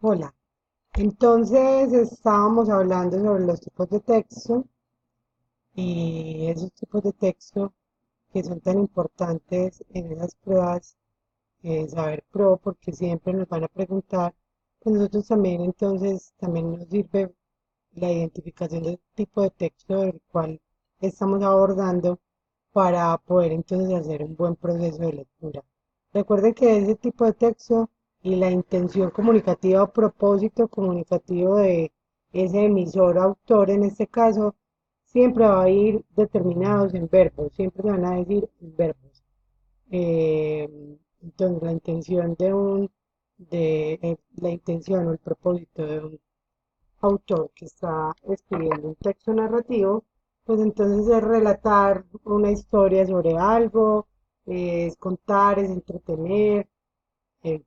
Hola, entonces estábamos hablando sobre los tipos de texto y esos tipos de texto que son tan importantes en esas pruebas, saber pro, porque siempre nos van a preguntar, pues nosotros también entonces también nos sirve la identificación del tipo de texto del cual estamos abordando para poder entonces hacer un buen proceso de lectura. Recuerden que ese tipo de texto y la intención comunicativa o propósito comunicativo de ese emisor o autor en este caso siempre va a ir determinados en verbos, siempre se van a decir en verbos. Eh, entonces la intención la intención o el propósito de un autor que está escribiendo un texto narrativo, pues entonces es relatar una historia sobre algo, es contar, es entretener. eh.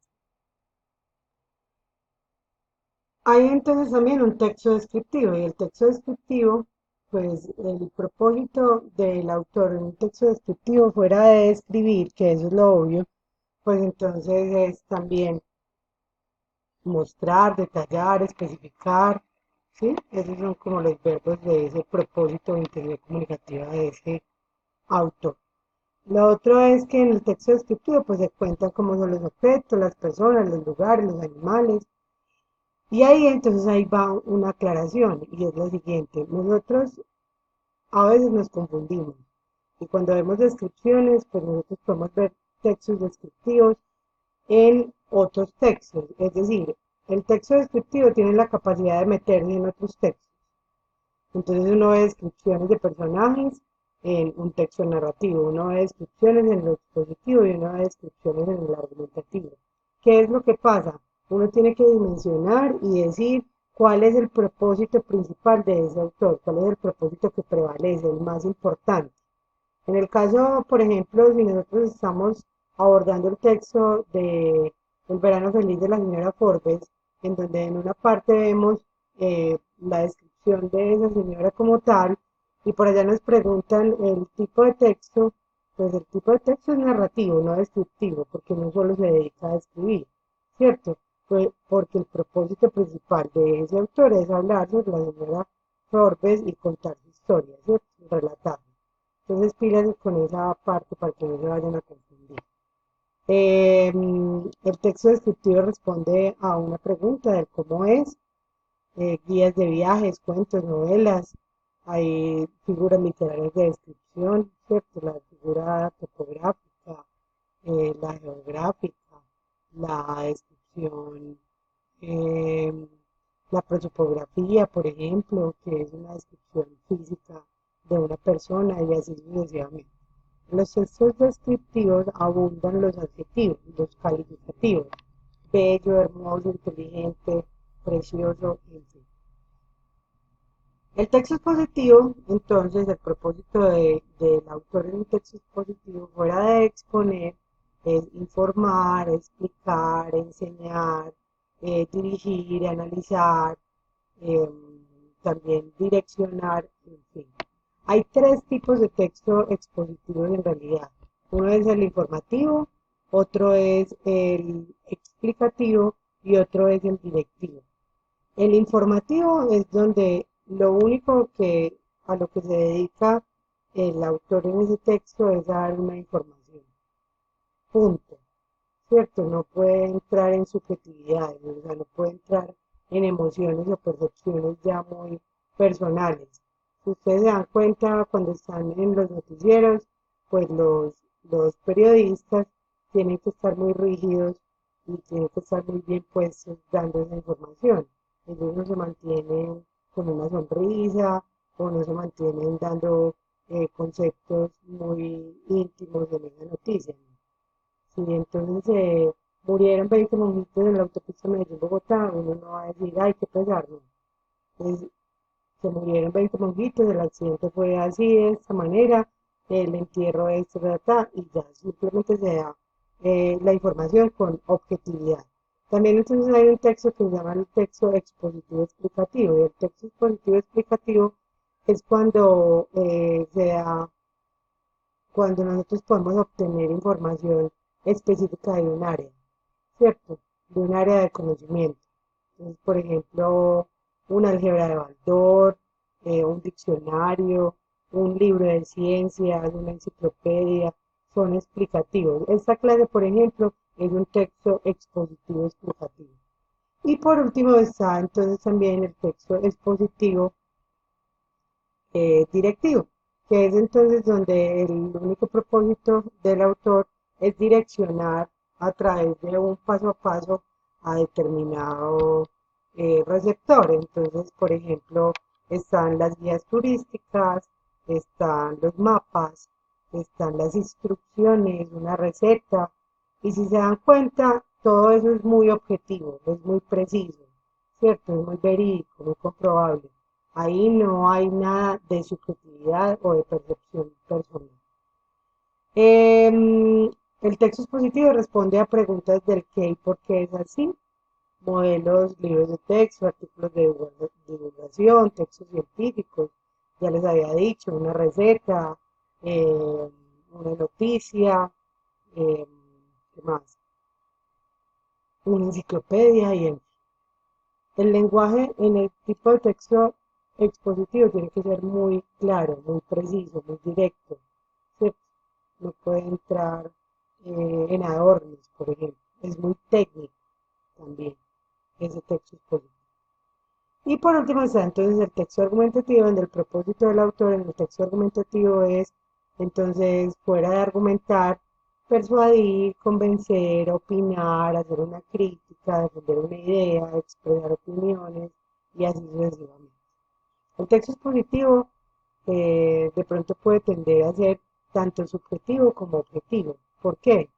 Hay entonces también un texto descriptivo y el texto descriptivo, pues el propósito del autor en un texto descriptivo fuera de describir, que eso es lo obvio, pues entonces es también mostrar, detallar, especificar, ¿sí? Esos son como los verbos de ese propósito de intención comunicativa de ese autor. Lo otro es que en el texto descriptivo pues se cuentan cómo son los objetos, las personas, los lugares, los animales. Y ahí entonces ahí va una aclaración y es la siguiente. Nosotros a veces nos confundimos y cuando vemos descripciones pues nosotros podemos ver textos descriptivos en otros textos. Es decir, el texto descriptivo tiene la capacidad de meterse en otros textos. Entonces uno ve descripciones de personajes en un texto narrativo, uno ve descripciones en lo expositivo y uno ve descripciones en el argumentativo. ¿Qué es lo que pasa? Uno tiene que dimensionar y decir cuál es el propósito principal de ese autor, cuál es el propósito que prevalece, el más importante. En el caso, por ejemplo, si nosotros estamos abordando el texto de El verano feliz de la señora Forbes, en donde en una parte vemos la descripción de esa señora como tal, y por allá nos preguntan el tipo de texto, pues el tipo de texto es narrativo, no descriptivo, porque no solo se dedica a escribir, ¿cierto? Pues porque el propósito principal de ese autor es hablar sobre la señora Forbes y contar su historia, ¿cierto? Relatar. Entonces, pilas con esa parte para que no se vayan a confundir. El texto descriptivo responde a una pregunta del cómo es, guías de viajes, cuentos, novelas, hay figuras literarias de descripción, ¿cierto? La figura topográfica, la geográfica, la descripción, eh, la prosopografía, por ejemplo, que es una descripción física de una persona y así sucesivamente. En los textos descriptivos abundan los adjetivos, los calificativos, bello, hermoso, inteligente, precioso, en fin. El texto expositivo, entonces, el propósito del autor en un texto expositivo, fuera de exponer, es informar, explicar, enseñar, dirigir, analizar, eh, también direccionar, en fin. Hay tres tipos de texto expositivos en realidad. Uno es el informativo, otro es el explicativo y otro es el directivo. El informativo es donde lo único que a lo que se dedica el autor en ese texto es a dar una información. Punto. ¿Cierto? No puede entrar en subjetividades, o sea, no puede entrar en emociones o percepciones ya muy personales. Si ustedes se dan cuenta cuando están en los noticieros, pues los periodistas tienen que estar muy rígidos y tienen que estar muy bien puestos dando esa información. Ellos no se mantienen con una sonrisa o no se mantienen dando conceptos muy íntimos de esa noticia. Sí, entonces murieron 20 monjitos en la autopista Medellín-Bogotá, uno no va a decir, ay, qué pesar, no. Pues, se murieron 20 monjitos, el accidente fue así, de esta manera, el entierro es y ya, simplemente se da la información con objetividad. También entonces hay un texto que se llama el texto expositivo explicativo, y el texto expositivo explicativo es cuando se da cuando nosotros podemos obtener información específica de un área, ¿cierto? De un área de conocimiento. Entonces, por ejemplo, una álgebra de Baldor, un diccionario, un libro de ciencias, una enciclopedia, son explicativos. Esta clase, por ejemplo, es un texto expositivo explicativo. Y por último está entonces también el texto expositivo directivo, que es entonces donde el único propósito del autor es direccionar a través de un paso a paso a determinado receptor. Entonces, por ejemplo, están las guías turísticas, están los mapas, están las instrucciones, una receta, y si se dan cuenta, todo eso es muy objetivo, es muy preciso, ¿cierto? Es muy verídico, muy comprobable. Ahí no hay nada de subjetividad o de percepción personal. El texto expositivo responde a preguntas del qué y por qué es así, modelos, libros de texto, artículos de divulgación, textos científicos, ya les había dicho, una receta, una noticia, eh, ¿qué más? Una enciclopedia y el lenguaje en el tipo de texto expositivo tiene que ser muy claro, muy preciso, muy directo, ¿cierto? No puede entrar en adornos, por ejemplo. Es muy técnico también ese texto expositivo. Y por último está entonces el texto argumentativo, donde el propósito del autor en el texto argumentativo es, entonces, fuera de argumentar, persuadir, convencer, opinar, hacer una crítica, defender una idea, expresar opiniones y así sucesivamente. El texto expositivo de pronto puede tender a ser tanto subjetivo como objetivo. ¿Por qué?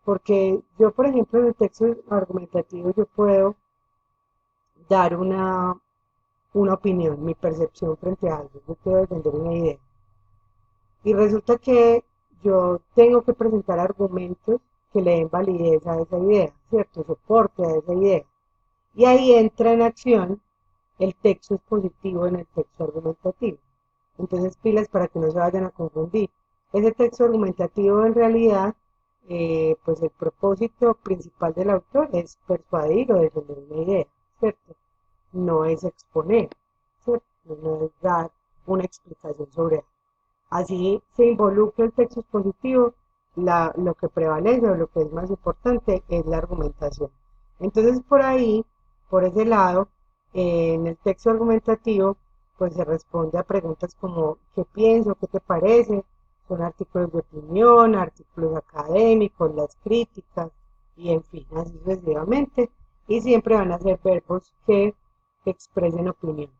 Porque yo, por ejemplo, en el texto argumentativo yo puedo dar una opinión, mi percepción frente a algo, yo quiero defender una idea. Y resulta que yo tengo que presentar argumentos que le den validez a esa idea, ¿cierto? Soporte a esa idea. Y ahí entra en acción el texto expositivo en el texto argumentativo. Entonces, pilas para que no se vayan a confundir. Ese texto argumentativo en realidad, pues el propósito principal del autor es persuadir o defender una idea, ¿cierto? No es exponer, ¿cierto? No es dar una explicación sobre algo. Así se involucra el texto expositivo, lo que prevalece o lo que es más importante es la argumentación. Entonces por ahí, por ese lado, en el texto argumentativo, pues se responde a preguntas como ¿qué pienso? ¿Qué te parece? Son artículos de opinión, artículos académicos, las críticas y en fin, así sucesivamente. Y siempre van a ser verbos que expresen opinión.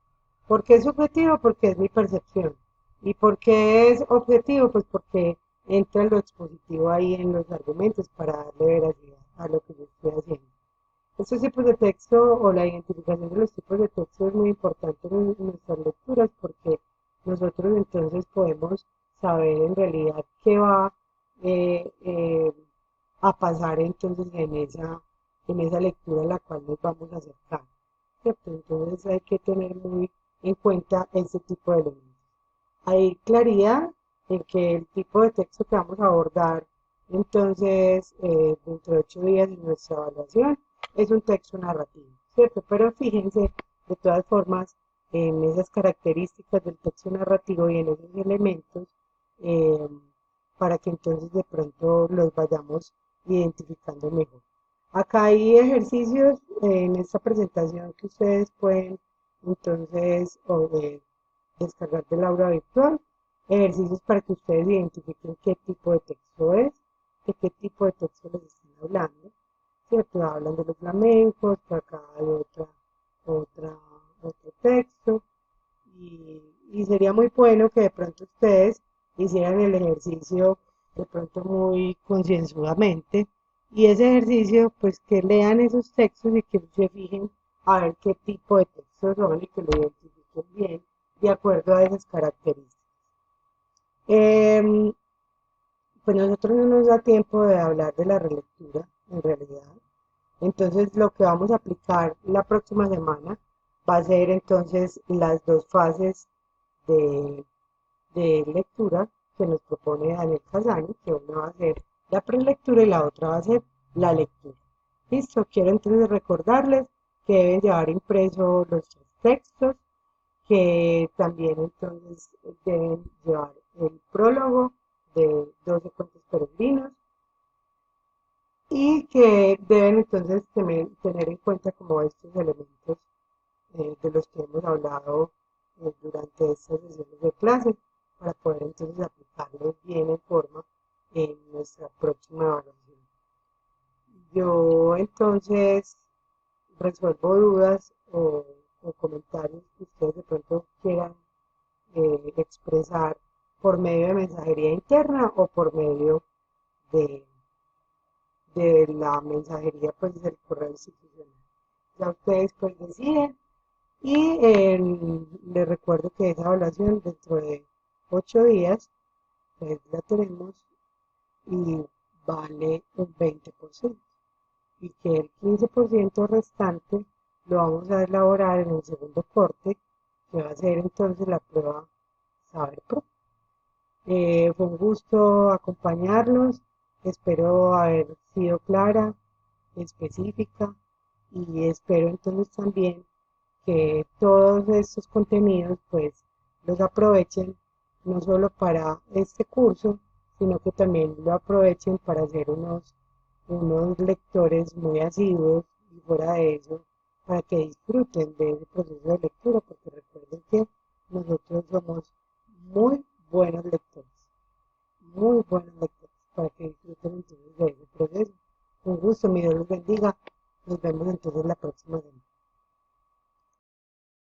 ¿Por qué es subjetivo? Porque es mi percepción. ¿Y por qué es objetivo? Pues porque entra lo expositivo ahí en los argumentos para darle veracidad a lo que yo estoy haciendo. Estos tipos de texto o la identificación de los tipos de texto es muy importante en nuestras lecturas porque nosotros entonces podemos saber en realidad qué va eh, eh, a pasar entonces en esa lectura a la cual nos vamos a acercar. ¿Cierto? Entonces hay que tener muy en cuenta ese tipo de elementos. Hay claridad en que el tipo de texto que vamos a abordar entonces dentro de 8 días en nuestra evaluación es un texto narrativo, ¿cierto? Pero fíjense de todas formas en esas características del texto narrativo y en esos elementos eh, para que entonces de pronto los vayamos identificando mejor. Acá hay ejercicios en esta presentación que ustedes pueden entonces descargar del aula virtual, ejercicios para que ustedes identifiquen qué tipo de texto es, de qué tipo de texto les están hablando. ¿Cierto? Hablan de los flamencos, por acá hay otra, otro texto, y sería muy bueno que de pronto ustedes hicieran el ejercicio de pronto muy concienzudamente, y ese ejercicio, pues que lean esos textos y que se fijen a ver qué tipo de textos son y que lo identifiquen bien de acuerdo a esas características. Em, pues nosotros no nos da tiempo de hablar de la relectura, en realidad. Entonces, lo que vamos a aplicar la próxima semana va a ser entonces las dos fases de, de lectura que nos propone Daniel Casani, que una va a ser la prelectura y la otra va a ser la lectura. Listo, quiero entonces recordarles que deben llevar impreso los tres textos, que también entonces deben llevar el prólogo de 12 cuentos peregrinos y que deben entonces tener en cuenta como estos elementos de los que hemos hablado durante estas sesiones de clase para poder entonces aplicarlos bien en forma en nuestra próxima evaluación. Yo entonces resuelvo dudas o comentarios que ustedes de pronto quieran expresar por medio de mensajería interna o por medio de, de la mensajería pues del correo institucional. Ya ustedes pues deciden y les recuerdo que esa evaluación dentro de 8 días pues la tenemos y vale un 20% y que el 15% restante lo vamos a elaborar en el segundo corte, que va a ser entonces la prueba Saber Pro. Fue un gusto acompañarlos, espero haber sido clara, específica y espero entonces también que todos estos contenidos pues los aprovechen no solo para este curso, sino que también lo aprovechen para hacer unos lectores muy asiduos y fuera de eso, para que disfruten de ese proceso de lectura, porque recuerden que nosotros somos muy buenos lectores, muy buenos lectores, para que disfruten entonces de ese proceso. Un gusto, mi Dios los bendiga. Nos vemos entonces la próxima semana.